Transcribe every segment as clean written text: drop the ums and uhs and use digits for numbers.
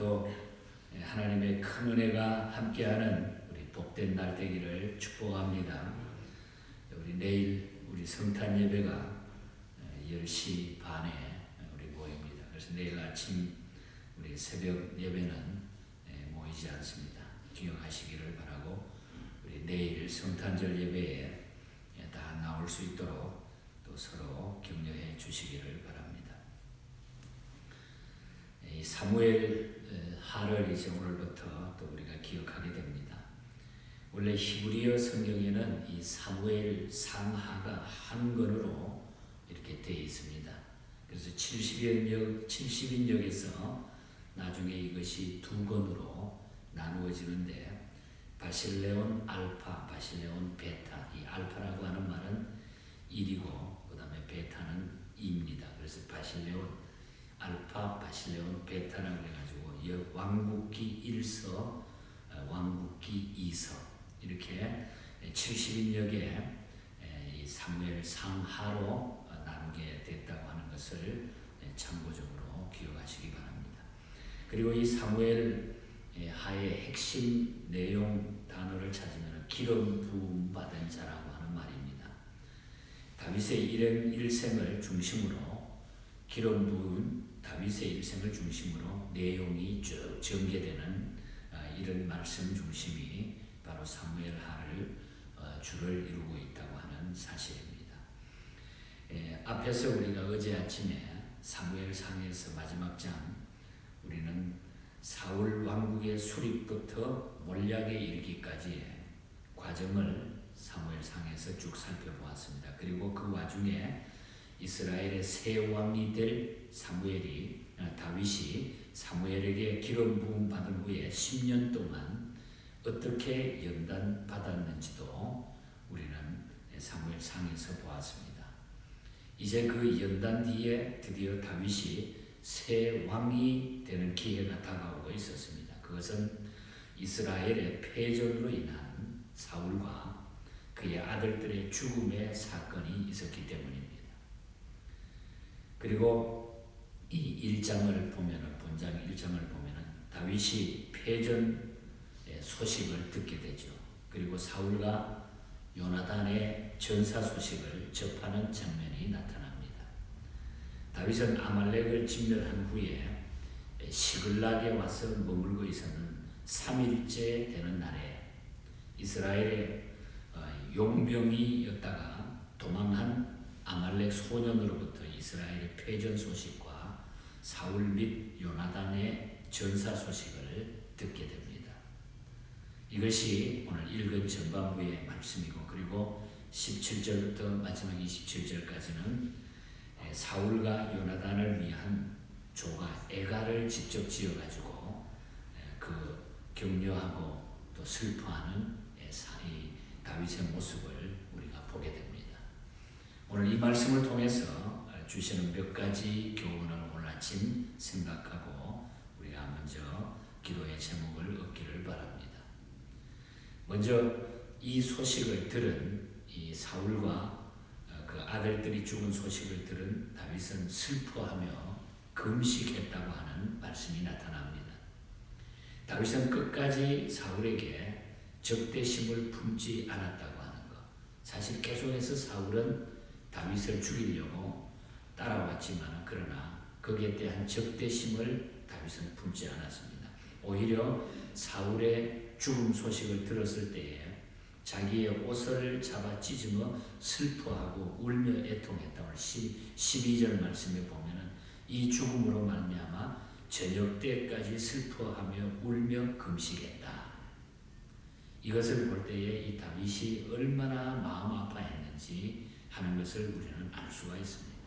오늘도 하나님의 큰 은혜가 함께하는 우리 복된 날 되기를 축복합니다. 우리 내일 우리 성탄 예배가 10시 반에 우리 모입니다. 그래서 내일 아침 우리 새벽 예배는 모이지 않습니다. 기억하시기를 바라고 우리 내일 성탄절 예배에 다 나올 수 있도록 또 서로 격려해 주시기를 바랍니다. 이 사무엘 하를 이제 오늘부터 또 우리가 기억하게 됩니다. 원래 히브리어 성경에는 이 사무엘 상하가 한 권으로 이렇게 되어 있습니다. 그래서 70인역에서 나중에 이것이 두 권으로 나누어지는데 바실레온 알파, 바실레온 베타. 이 알파라고 하는 말은 1이고 그 다음에 베타는 2입니다. 그래서 바실레온 알파, 바실레온 베타라고 해가지고 왕국기 1서, 왕국기 2서 이렇게 70인역에 이 사무엘 상하로 나누게 됐다고 하는 것을 참고적으로 기억하시기 바랍니다. 그리고 이 사무엘 하의 핵심 내용 단어를 찾으면 기름 부음 받은 자라고 하는 말입니다. 다윗의 일생을 중심으로 기름 부은 다윗의 일생을 중심으로 내용이 쭉 전개되는 이런 말씀 중심이 바로 사무엘 하를 주를 이루고 있다고 하는 사실입니다. 앞에서 우리가 어제 아침에 사무엘 상에서 마지막 장 우리는 사울 왕국의 수립부터 몰약에 이르기까지의 과정을 사무엘 상에서 쭉 살펴보았습니다. 그리고 그 와중에 이스라엘의 새 왕이 될 다윗이 사무엘에게 기름 부음 받은 후에 10년 동안 어떻게 연단 받았는지도 우리는 사무엘 상에서 보았습니다. 이제 그 연단 뒤에 드디어 다윗이 새 왕이 되는 기회가 다가오고 있었습니다. 그것은 이스라엘의 패전으로 인한 사울과 그의 아들들의 죽음의 사건이 있었기 때문입니다. 그리고 이 1장을 보면은 본장 1장을 보면은 다윗이 패전 소식을 듣게 되죠. 그리고 사울과 요나단의 전사 소식을 접하는 장면이 나타납니다. 다윗은 아말렉을 진멸한 후에 시글락에 와서 머물고 있었는 3일째 되는 날에 이스라엘의 용병이었다가 도망한 아말렉 소년으로부터 이스라엘의 패전 소식과 사울 및 요나단의 전사 소식을 듣게 됩니다. 이것이 오늘 읽은 전반부의 말씀이고 그리고 17절부터 마지막 27절까지는 사울과 요나단을 위한 조가 애가를 직접 지어가지고 그 격려하고 또 슬퍼하는 다윗의 모습을 우리가 보게 됩니다. 오늘 이 말씀을 통해서 주시는 몇 가지 교훈을 오늘 아침 생각하고 우리가 먼저 기도의 제목을 얻기를 바랍니다. 먼저 이 소식을 들은 이 사울과 그 아들들이 죽은 소식을 들은 다윗은 슬퍼하며 금식했다고 하는 말씀이 나타납니다. 다윗은 끝까지 사울에게 적대심을 품지 않았다고 하는 것. 사실 계속해서 사울은 다윗을 죽이려고 따라왔지만 그러나 거기에 대한 적대심을 다윗은 품지 않았습니다. 오히려 사울의 죽음 소식을 들었을 때에 자기의 옷을 잡아 찢으며 슬퍼하고 울며 애통했다. 오늘 12절 말씀에 보면은 이 죽음으로 말미암아 저녁 때까지 슬퍼하며 울며 금식했다. 이것을 볼 때에 이 다윗이 얼마나 마음 아파했는지 하는 것을 우리는 알 수가 있습니다.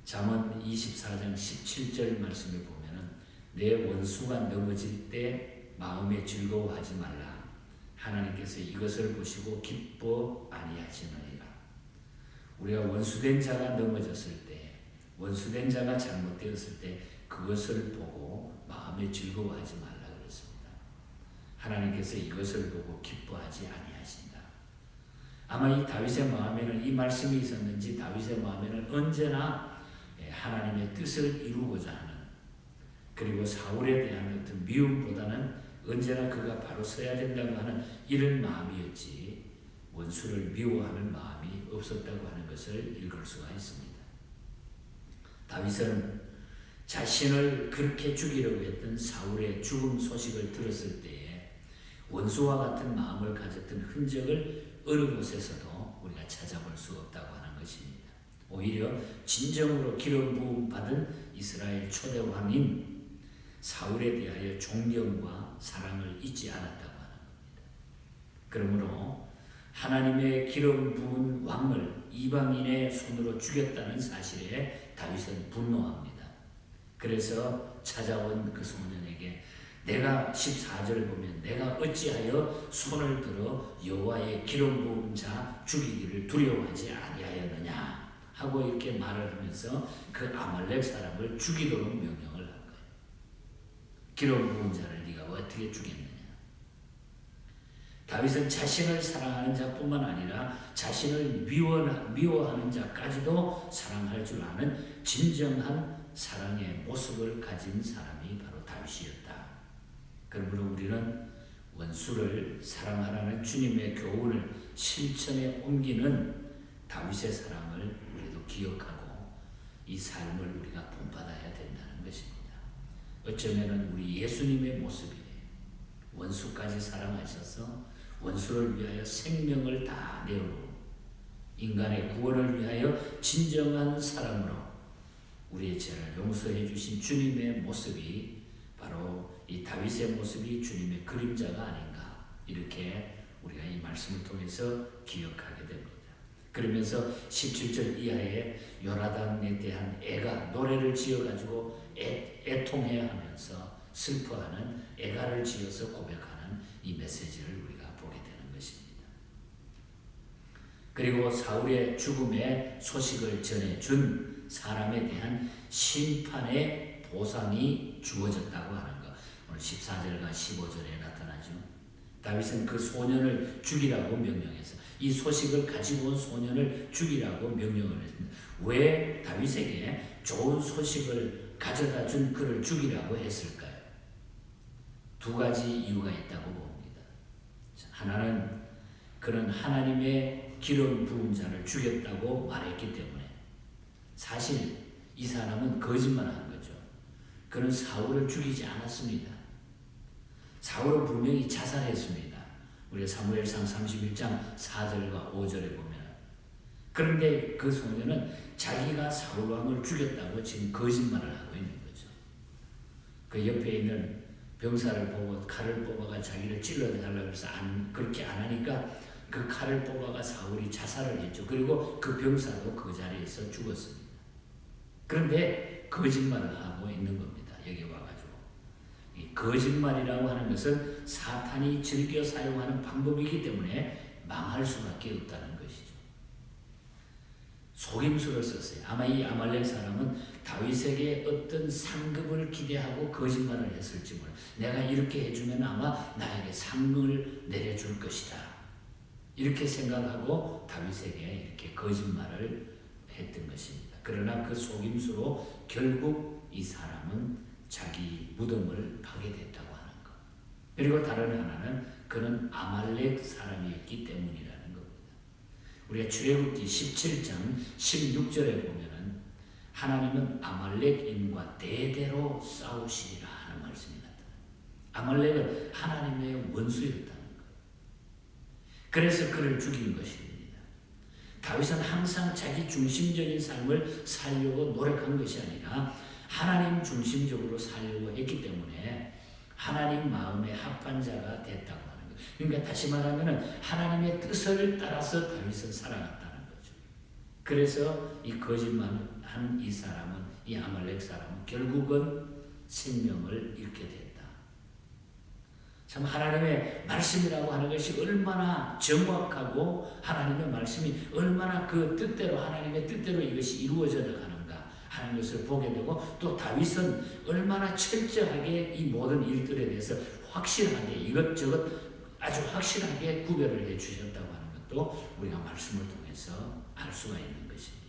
잠언 24장 17절 말씀을 보면은 내 원수가 넘어질 때 마음에 즐거워하지 말라. 하나님께서 이것을 보시고 기뻐 아니하시느니라. 우리가 원수된 자가 넘어졌을 때, 원수된 자가 잘못되었을 때 그것을 보고 마음에 즐거워하지 말라 그랬습니다. 하나님께서 이것을 보고 기뻐하지 아니하신다. 아마 이 다윗의 마음에는 이 말씀이 있었는지 다윗의 마음에는 언제나 하나님의 뜻을 이루고자 하는 그리고 사울에 대한 어떤 미움보다는 언제나 그가 바로 서야 된다고 하는 이런 마음이었지 원수를 미워하는 마음이 없었다고 하는 것을 읽을 수가 있습니다. 다윗은 자신을 그렇게 죽이려고 했던 사울의 죽음 소식을 들었을 때에 원수와 같은 마음을 가졌던 흔적을 어느 곳에서도 우리가 찾아볼 수 없다고 하는 것입니다. 오히려 진정으로 기름 부음 받은 이스라엘 초대 왕인 사울에 대하여 존경과 사랑을 잊지 않았다고 하는 겁니다. 그러므로 하나님의 기름 부은 왕을 이방인의 손으로 죽였다는 사실에 다윗은 분노합니다. 그래서 찾아온 그 소년에게 내가 14절 보면 내가 어찌하여 손을 들어 여호와의 기름 부은 자 죽이기를 두려워하지 아니하였느냐 하고 이렇게 말을 하면서 그 아말렉 사람을 죽이도록 명령을 한 거예요. 기름 부은 자를 네가 어떻게 죽였느냐. 다윗은 자신을 사랑하는 자뿐만 아니라 자신을 미워하는 자까지도 사랑할 줄 아는 진정한 사랑의 모습을 가진 사람이 바로 다윗이었다. 그러므로 우리는 원수를 사랑하라는 주님의 교훈을 실천에 옮기는 다윗의 사랑을 우리도 기억하고 이 삶을 우리가 본받아야 된다는 것입니다. 어쩌면 우리 예수님의 모습이에요. 원수까지 사랑하셔서 원수를 위하여 생명을 다 내어놓은 인간의 구원을 위하여 진정한 사랑으로 우리의 죄를 용서해 주신 주님의 모습이 바로 이 다윗의 모습이 주님의 그림자가 아닌가 이렇게 우리가 이 말씀을 통해서 기억하게 됩니다. 그러면서 17절 이하에 요나단에 대한 애가 노래를 지어가지고 애통해 하면서 슬퍼하는 애가를 지어서 고백하는 이 메시지를 우리가 보게 되는 것입니다. 그리고 사울의 죽음의 소식을 전해준 사람에 대한 심판의 보상이 주어졌다고 하는 것. 오늘 14절과 15절에 나타나죠. 다윗은 그 소년을 죽이라고 명령해서 이 소식을 가지고 온 소년을 죽이라고 명령을 했습니다. 왜 다윗에게 좋은 소식을 가져다 준 그를 죽이라고 했을까요? 두 가지 이유가 있다고 봅니다. 하나는 그는 하나님의 기름 부은 자를 죽였다고 말했기 때문에 사실 이 사람은 거짓말한 거죠. 그는 사울을 죽이지 않았습니다. 사울은 분명히 자살했습니다. 우리 사무엘상 31장 4절과 5절에 보면 그런데 그 소년은 자기가 사울 왕을 죽였다고 지금 거짓말을 하고 있는 거죠. 그 옆에 있는 병사를 보고 칼을 뽑아가 자기를 찔러달라고 해서 그렇게 안 하니까 그 칼을 뽑아가 사울이 자살을 했죠. 그리고 그 병사도 그 자리에서 죽었습니다. 그런데 거짓말을 하고 있는 겁니다. 여기 와가지고 이 거짓말이라고 하는 것은 사탄이 즐겨 사용하는 방법이기 때문에 망할 수밖에 없다는 것이죠. 속임수를 썼어요. 아마 이 아말렉 사람은 다윗에게 어떤 상급을 기대하고 거짓말을 했을지 몰라. 내가 이렇게 해주면 아마 나에게 상을 내려줄 것이다. 이렇게 생각하고 다윗에게 이렇게 거짓말을 했던 것입니다. 그러나 그 속임수로 결국 이 사람은 자기 무덤을 파괴됐다고 하는 것. 그리고 다른 하나는 그는 아말렉 사람이었기 때문이라는 겁니다. 우리가 출애굽기 17장 16절에 보면은 하나님은 아말렉인과 대대로 싸우시리라 하는 말씀이 나타나요. 아말렉은 하나님의 원수였다는 것. 그래서 그를 죽인 것입니다. 다윗은 항상 자기 중심적인 삶을 살려고 노력한 것이 아니라 하나님 중심적으로 살려고 했기 때문에 하나님 마음에 합한 자가 됐다고 하는 거예요. 그러니까 다시 말하면 하나님의 뜻을 따라서 다윗은 살아갔다는 거죠. 그래서 이 거짓말한 이 사람은, 이 아말렉 사람은 결국은 생명을 잃게 됐다. 참 하나님의 말씀이라고 하는 것이 얼마나 정확하고 하나님의 말씀이 얼마나 그 뜻대로 하나님의 뜻대로 이것이 이루어져 나가는가 하는 것을 보게 되고 또 다윗은 얼마나 철저하게 이 모든 일들에 대해서 확실하게 이것저것 아주 확실하게 구별을 해 주셨다고 하는 것도 우리가 말씀을 통해서 알 수가 있는 것입니다.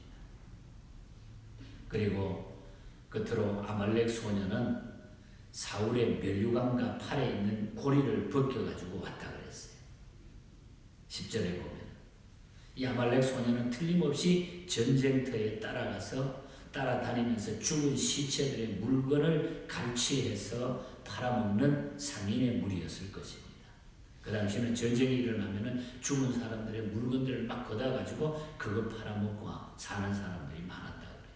그리고 끝으로 아말렉 소년은 사울의 면류관과 팔에 있는 고리를 벗겨가지고 왔다 그랬어요. 10절에 보면 이 아말렉 소년은 틀림없이 전쟁터에 따라다니면서 죽은 시체들의 물건을 갈취해서 팔아먹는 상인의 무리였을 것입니다. 그 당시에는 전쟁이 일어나면 죽은 사람들의 물건들을 막 걷어가지고 그거 팔아먹고 사는 사람들이 많았다고 그래요.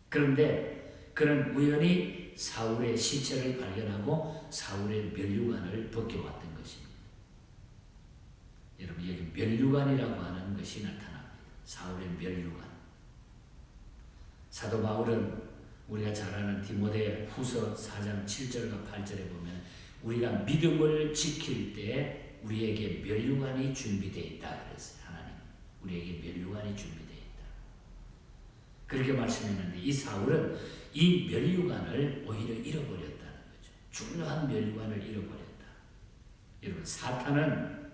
그런데 그는 우연히 사울의 시체를 발견하고 사울의 면류관을 벗겨왔던 것입니다. 여러분 여기 면류관이라고 하는 것이 나타납니다. 사울의 면류관. 사도 바울은 우리가 잘 아는 디모데 후서 4장 7절과 8절에 보면 우리가 믿음을 지킬 때 우리에게 면류관이 준비되어 있다 그랬어요. 하나님 우리에게 면류관이 준비되어 있다. 그렇게 말씀했는데 이 사울은 이 면류관을 오히려 잃어버렸다는 거죠. 중요한 면류관을 잃어버렸다. 여러분 사탄은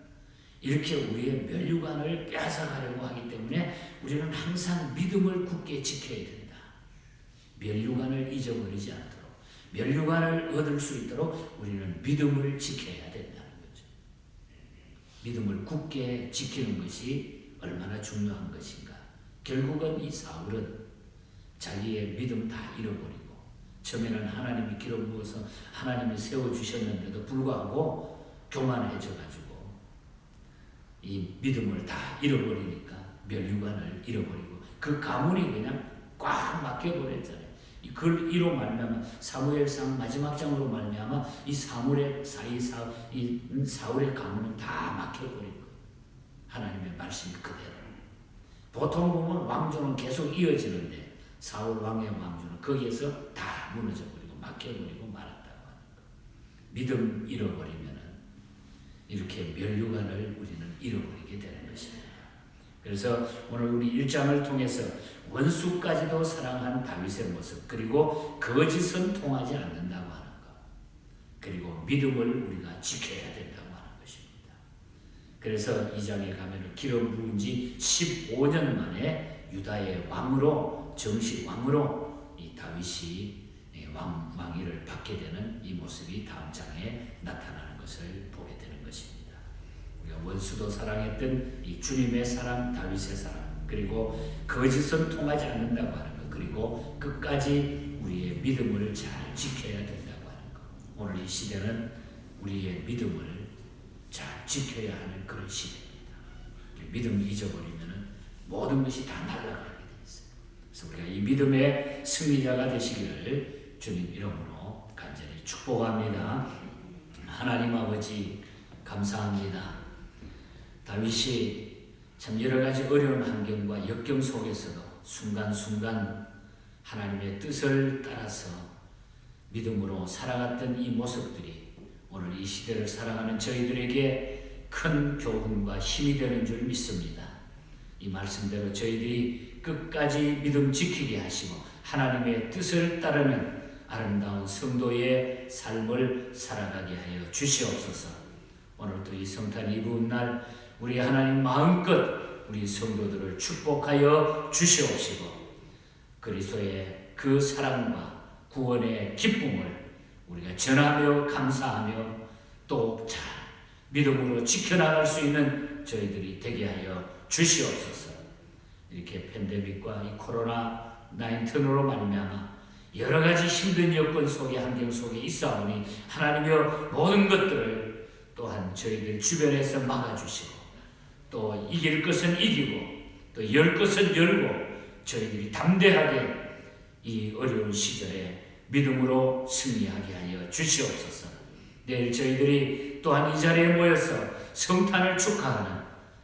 이렇게 우리의 면류관을 빼앗아가려고 하기 때문에 우리는 항상 믿음을 굳게 지켜야 된다. 면류관을 잊어버리지 않도록 면류관을 얻을 수 있도록 우리는 믿음을 지켜야 된다는 거죠. 믿음을 굳게 지키는 것이 얼마나 중요한 것인가. 결국은 이 사울은 자기의 믿음 다 잃어버리고 처음에는 하나님이 기름 부어서 하나님이 세워주셨는데도 불구하고 교만해져가지고 이 믿음을 다 잃어버리니까 면류관을 잃어버리고 그 가문이 그냥 꽉 막혀버렸잖아요. 그 이로 말미암아 사무엘상 마지막 장으로 말미암아 이 사울의 가문은 다 막혀버린 거예요. 하나님의 말씀 그대로. 보통 보면 왕조는 계속 이어지는데 사울 왕의 왕조는 거기에서 다 무너져버리고 막혀버리고 말았다고 하는 거. 믿음 잃어버리면은 이렇게 면류관을 우리는 잃어버리게 되는 것입니다. 그래서 오늘 우리 1장을 통해서 원수까지도 사랑한 다윗의 모습, 그리고 거짓은 통하지 않는다고 하는 것, 그리고 믿음을 우리가 지켜야 된다고 하는 것입니다. 그래서 2장에 가면 기름 부은 지 15년 만에 유다의 왕으로 정식 왕으로 이 다윗이 왕위를 받게 되는 이 모습이 다음 장에 나타나는 것을 보게 되는 것입니다. 우리가 원수도 사랑했던 이 주님의 사랑, 다윗의 사랑, 그리고 거짓은 통하지 않는다고 하는 것, 그리고 끝까지 우리의 믿음을 잘 지켜야 된다고 하는 것. 오늘 이 시대는 우리의 믿음을 잘 지켜야 하는 그런 시대입니다. 믿음을 잊어버리면 모든 것이 다 날아가게 돼 있어요. 그래서 우리가 이 믿음의 승리자가 되시기를 주님 이름으로 간절히 축복합니다. 하나님 아버지 감사합니다. 다윗이 참 여러 가지 어려운 환경과 역경 속에서도 순간순간 하나님의 뜻을 따라서 믿음으로 살아갔던 이 모습들이 오늘 이 시대를 살아가는 저희들에게 큰 교훈과 힘이 되는 줄 믿습니다. 이 말씀대로 저희들이 끝까지 믿음 지키게 하시고 하나님의 뜻을 따르는 아름다운 성도의 삶을 살아가게 하여 주시옵소서. 오늘도 이 성탄 이브의 날 우리 하나님 마음껏 우리 성도들을 축복하여 주시옵시고 그리스도의 그 사랑과 구원의 기쁨을 우리가 전하며 감사하며 또 잘 믿음으로 지켜나갈 수 있는 저희들이 되게 하여 주시옵소서. 이렇게 팬데믹과 이 코로나19으로 말미암아 여러 가지 힘든 여건 속에 환경 속에 있사오니 하나님여 모든 것들을 또한 저희들 주변에서 막아주시고 또 이길 것은 이기고 또 열 것은 열고 저희들이 담대하게 이 어려운 시절에 믿음으로 승리하게 하여 주시옵소서. 내일 저희들이 또한 이 자리에 모여서 성탄을 축하하는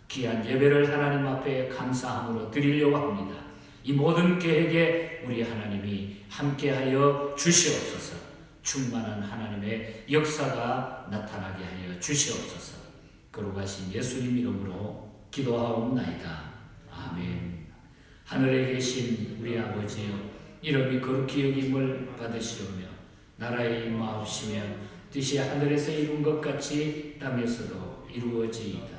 귀한 예배를 하나님 앞에 감사함으로 드리려고 합니다. 이 모든 계획에 우리 하나님이 함께하여 주시옵소서. 충만한 하나님의 역사가 나타나게 하여 주시옵소서. 거룩하신 예수님 이름으로 기도하옵나이다. 아멘. 하늘에 계신 우리 아버지여, 이름이 거룩히 여김을 받으시오며 나라의 임하옵시며 뜻이 하늘에서 이룬 것 같이 땅에서도 이루어지이다.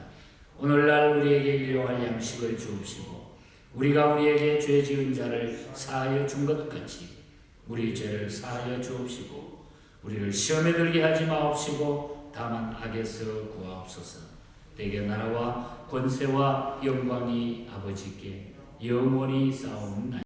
오늘날 우리에게 일용할 양식을 주옵시고 우리가 우리에게 죄 지은 자를 사하여 준 것 같이 우리 죄를 사하여 주옵시고 우리를 시험에 들게 하지 마옵시고 다만 악에서 구하옵소서. 대개 나라와 권세와 영광이 아버지께 영원히 싸움나이다.